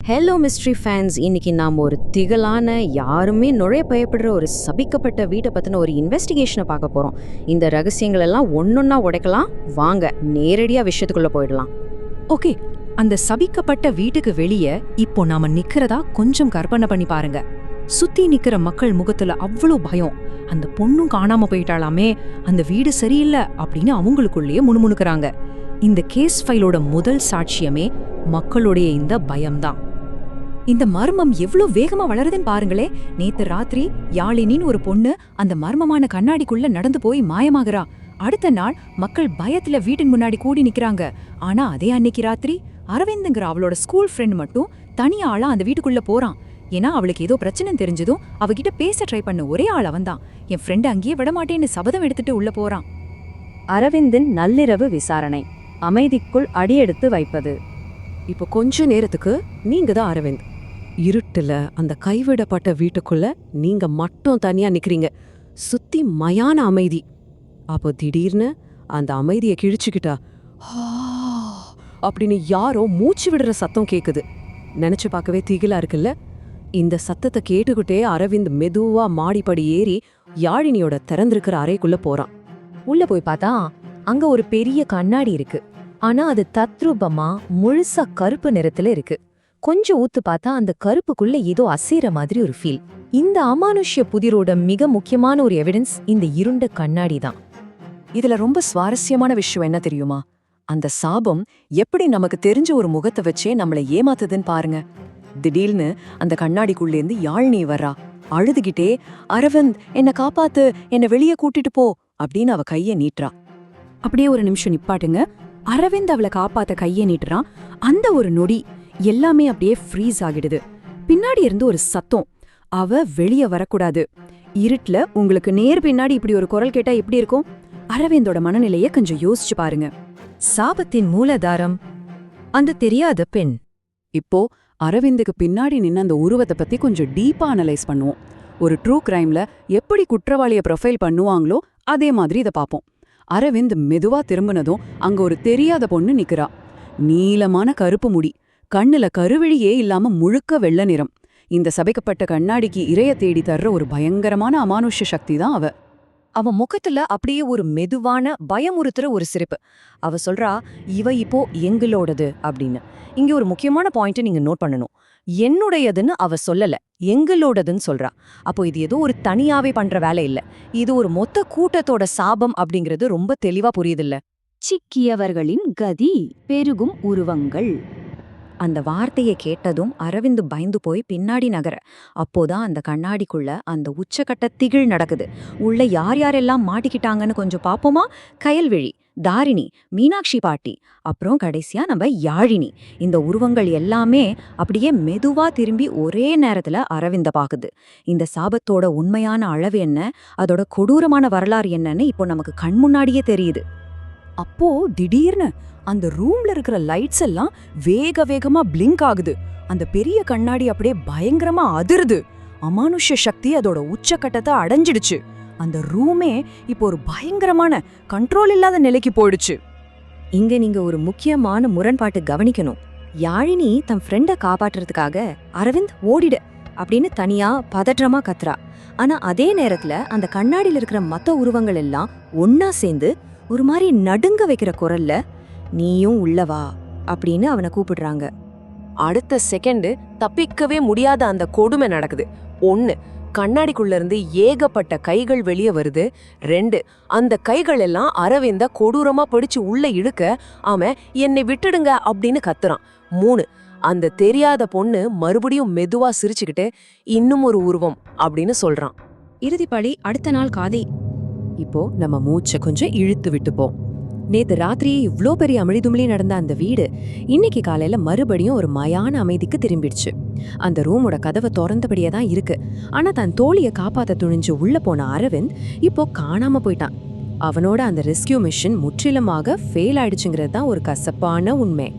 Hello mystery fans, இன்னைக்கு நாம் ஒரு திகழான, யாருமே நுழைய பயப்படுற ஒரு சபிக்கப்பட்ட வீட்டை பற்றின ஒரு இன்வெஸ்டிகேஷனை பார்க்க போகிறோம். இந்த ரகசியங்கள் எல்லாம் ஒன்னொன்னா உடைக்கலாம். வாங்க நேரடியாக விஷயத்துக்குள்ளே போயிடலாம். ஓகே, அந்த சபிக்கப்பட்ட வீட்டுக்கு வெளியே இப்போ நாம நிக்கிறதா கொஞ்சம் கற்பனை பண்ணி பாருங்க. சுத்தி நிக்கிற மக்கள் முகத்துல அவ்வளோ பயம். அந்த பொண்ணும் காணாம போயிட்டாலாமே, அந்த வீடு சரியில்லை அப்படின்னு அவங்களுக்குள்ளேயே முணுமுணுக்கிறாங்க. இந்த கேஸ் ஃபைலோட முதல் சாட்சியமே மக்களுடைய இந்த பயம்தான். இந்த மர்மம் எவ்வளோ வேகமா வளருதுன்னு பாருங்களே. நேத்து ராத்திரி யாழினின்னு ஒரு பொண்ணு அந்த மர்மமான கண்ணாடிக்குள்ள நடந்து போய் மாயமாகறா. அடுத்த நாள் மக்கள் பயத்துல வீட்டின் முன்னாடி கூடி நிக்கிறாங்க. ஆனா அதே அன்னைக்கு ராத்திரி அரவிந்துங்கிற அவளோட ஸ்கூல் ஃப்ரெண்ட் மட்டும் தனியா ஆளா அந்த வீட்டுக்குள்ள போறான். ஏன்னா அவளுக்கு ஏதோ பிரச்சனை தெரிஞ்சதும் அவகிட்ட பேச ட்ரை பண்ண ஒரே ஆள் அவன்தான். என் ஃப்ரெண்ட் அங்கேயே விடமாட்டேன்னு சபதம் எடுத்துட்டு உள்ள போறான். அரவிந்தின் நள்ளிரவு விசாரணை, அமைதிக்குள் அடியெடுத்து வைப்பது. இப்போ கொஞ்ச நேரத்துக்கு நீங்க தான் அரவிந்த். இருட்டுல அந்த கைவிடப்பட்ட வீட்டுக்குள்ள நீங்க மட்டும் தனியா நிக்கிறீங்க. சுத்தி மயான அமைதி. அப்போ திடீர்னு அந்த அமைதியை கிழிச்சுக்கிட்டா அப்படின்னு யாரோ மூச்சு விடுற சத்தம் கேக்குது. நினைச்சு பார்க்கவே திகிலா இருக்குல்ல. இந்த சத்தத்தை கேட்டுக்கிட்டே அரவிந்த் மெதுவா மாடிப்படி ஏறி யாழினியோட திறந்திருக்கிற அறைக்குள்ள போறான். உள்ள போய் பார்த்தா அங்க ஒரு பெரிய கண்ணாடி இருக்கு. ஆனா அது தத்ரூபமா முழுசா கருப்பு நிறத்துல இருக்கு. கொஞ்சம் ஊத்து பார்த்தா அந்த கருப்புக்குள்ள ஏதோ அசைற மாதிரி ஒரு ஃபீல். இந்த அமானுஷ்ய புதிரோட மிக முக்கியமான ஒரு எவிடன்ஸ் இந்த இருண்ட கண்ணாடி தான். இதுல ரொம்ப சுவாரஸ்யமான விஷயம் என்ன தெரியுமா? அந்த சாபம் எப்படி நமக்கு தெரிஞ்ச ஒரு முகத்தை வச்சே நம்மளை ஏமாத்துதுன்னு பாருங்க. திடீர்னு அந்த கண்ணாடிக்குள்ளேருந்து யாழினி வர்றா. அழுதுகிட்டே, அரவிந்த் என்ன காப்பாத்து, என்ன வெளியே கூட்டிட்டு போ அப்படின்னு அவ கைய நீட்டுறா. அப்படியே ஒரு நிமிஷம் நிப்பாட்டுங்க. அரவிந்த் அவளை காப்பாத்த கையை நீட்டுறான். அந்த ஒரு நொடி எல்லாமே அப்படியே ஃப்ரீஸ் ஆகிடுது. பின்னாடி இருந்து ஒரு சத்தம், அவ வெளியே வரக்கூடாது. இருட்டுல உங்களுக்கு நேர் பின்னாடி இப்படி ஒரு குரல் கேட்டா எப்படி இருக்கும்? அரவிந்தோட மனநிலையை கொஞ்சம் யோசிச்சு பாருங்க. சாபத்தின் மூலதாரம் அந்த தெரியாத பெண். இப்போ அரவிந்துக்கு பின்னாடி நின்ன அந்த உருவத்தை பத்தி கொஞ்சம் டீப்பா அனலைஸ் பண்ணுவோம். ஒரு ட்ரூ கிரைம்ல எப்படி குற்றவாளிய ப்ரொஃபைல் பண்ணுவாங்களோ அதே மாதிரி இதை பார்ப்போம். அரவிந்த் மெதுவா திரும்பினதும் அங்க ஒரு தெரியாத பொண்ணு நிக்கிறா. நீளமான கருப்பு முடி, கண்ணுல கருவிழியே இல்லாம முழுக்க வெள்ளை நிறம். இந்த சபைக்கப்பட்ட கண்ணாடிக்கு இரைய தேடி தர்ற ஒரு பயங்கரமான அமானுஷ்ய சக்தி தான் அவ. அவ முகத்துல அப்படியே ஒரு மெதுவான பயமுறுத்துற ஒரு சிரிப்பு. அவ சொல்றா, இவ இப்போ எங்களோடது அப்படின்னு. இங்க ஒரு முக்கியமான பாயிண்ட் நீங்க நோட் பண்ணணும். என்னுடையதுன்னு அவ சொல்லல, எங்களோடதுன்னு சொல்றா. அப்போ இது ஏதோ ஒரு தனியாவே பண்ற வேலை இல்ல, இது ஒரு மொத்த கூட்டத்தோட சாபம் அப்படிங்கிறது ரொம்ப தெளிவா புரியுதில்ல. சிக்கியவர்களின் கதி, பெருகும் உருவங்கள். அந்த வார்த்தையை கேட்டதும் அரவிந்து பயந்து போய் பின்னாடி நகர. அப்போதான் அந்த கண்ணாடிக்குள்ள அந்த உச்சக்கட்ட திகில் நடக்குது. உள்ள யார் யாரெல்லாம் மாட்டிக்கிட்டாங்கன்னு கொஞ்சம் பாப்போமா? கயல்விழி, தாரிணி, மீனாட்சி பாட்டி, அப்புறம் கடைசியா நம்ம யாழினி. இந்த உருவங்கள் எல்லாமே அப்படியே மெதுவா திரும்பி ஒரே நேரத்துல அரவிந்த பாக்குது. இந்த சாபத்தோட உண்மையான அளவு என்ன, அதோட கொடூரமான வரலாறு என்னன்னு இப்போ நமக்கு கண் முன்னாடியே தெரியுது. அப்போ திடீர்னு அந்த ரூம்ல இருக்கிற லைட்ஸ் எல்லாம் வேக வேகமா பிளிங்க் ஆகுது. அந்த பெரிய கண்ணாடி அப்படியே பயங்கரமா அதிருது. அமானுஷ்ய சக்தி அதோட உச்சக்கட்டத்தை அடைஞ்சிடுச்சு. அந்த ரூமே இப்போ ஒரு பயங்கரமான கண்ட்ரோல் இல்லாத நிலைக்கு போயிடுச்சு. இங்க நீங்க ஒரு முக்கியமான முரண்பாட்டு கவனிக்கணும். யாழினி தன் ஃப்ரெண்டை காப்பாற்றுறதுக்காக அரவிந்த் ஓடிடு அப்படின்னு தனியா பதற்றமா கத்துறா. ஆனா அதே நேரத்துல அந்த கண்ணாடியில இருக்கிற மத்த உருவங்கள் எல்லாம் ஒன்னா சேர்ந்து ஒரு மாதிரி நடுங்க வைக்கிற குரல்ல, நீயும் உள்ளவா அப்படின்னு அவனை கூப்பிடுறாங்க. அடுத்த செகண்ட் தப்பிக்கவே முடியாத அந்த கொடுமை நடக்குது. 1, கண்ணாடிக்குள்ள இருந்து ஏகப்பட்ட கைகள் வெளியே வருது. 2, அந்த கைகள் எல்லாம் அரவிந்த கொடூரமா பிடிச்சு உள்ள இழுக்க அவன் என்னை விட்டுடுங்க அப்படின்னு கத்துறான். 3, அந்த தெரியாத பொண்ணு மறுபடியும் மெதுவா சிரிச்சுக்கிட்டு இன்னும் ஒரு உருவம் அப்படின்னு சொல்றான். இறுதிப்படி அடுத்த நாள் காதை. இப்போ நம்ம மூச்சை கொஞ்சம் இழுத்து விட்டுப்போம். நேத்து ராத்திரி இவ்ளோ பெரிய அமிழ்துமிழி நடந்த அந்த வீடு இன்னைக்கு காலையில மறுபடியும் ஒரு மயான அமைதிக்கு திரும்பிடுச்சு. அந்த ரூமோட கதவை திறந்தபடியே தான் இருக்கு. ஆனா தன் தோழியை காப்பாத்த துணிஞ்சு உள்ள போன அரவிந்த் இப்போ காணாம போயிட்டான். அவனோட அந்த ரெஸ்கியூ மிஷன் முற்றிலுமாக ஃபெயில் ஆயிடுச்சுங்கிறது தான் ஒரு கசப்பான உண்மை.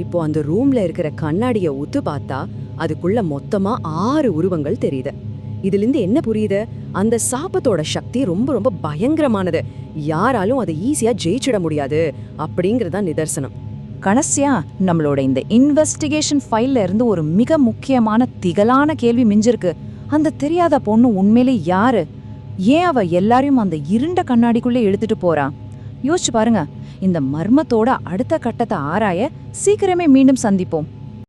இப்போ அந்த ரூம்ல இருக்கிற கண்ணாடிய உத்து பார்த்தா அதுக்குள்ள மொத்தமா 6 உருவங்கள் தெரியுது. இதிலிருந்து என்ன புரியுது? அந்த சாபத்தோட சக்தி ரொம்ப ரொம்ப பயங்கரமானது. யாராலும் அதை ஈஸியா ஜெயிச்சிட முடியாது அப்படிங்கறதா நிதர்சனம். கடைசியா நம்மளோட இந்த இன்வெஸ்டிகேஷன் ஃபைல்ல இருந்து ஒரு மிக முக்கியமான திகழான கேள்வி மிஞ்சிருக்கு. அந்த தெரியாத பொண்ணு உண்மையிலே யாரு? ஏன் அவ எல்லாரையும் அந்த இருண்ட கண்ணாடிக்குள்ளே இழுத்துட்டு போறா? யோசிச்சு பாருங்க. இந்த மர்மத்தோட அடுத்த கட்டத்தை ஆராய சீக்கிரமே மீண்டும் சந்திப்போம்.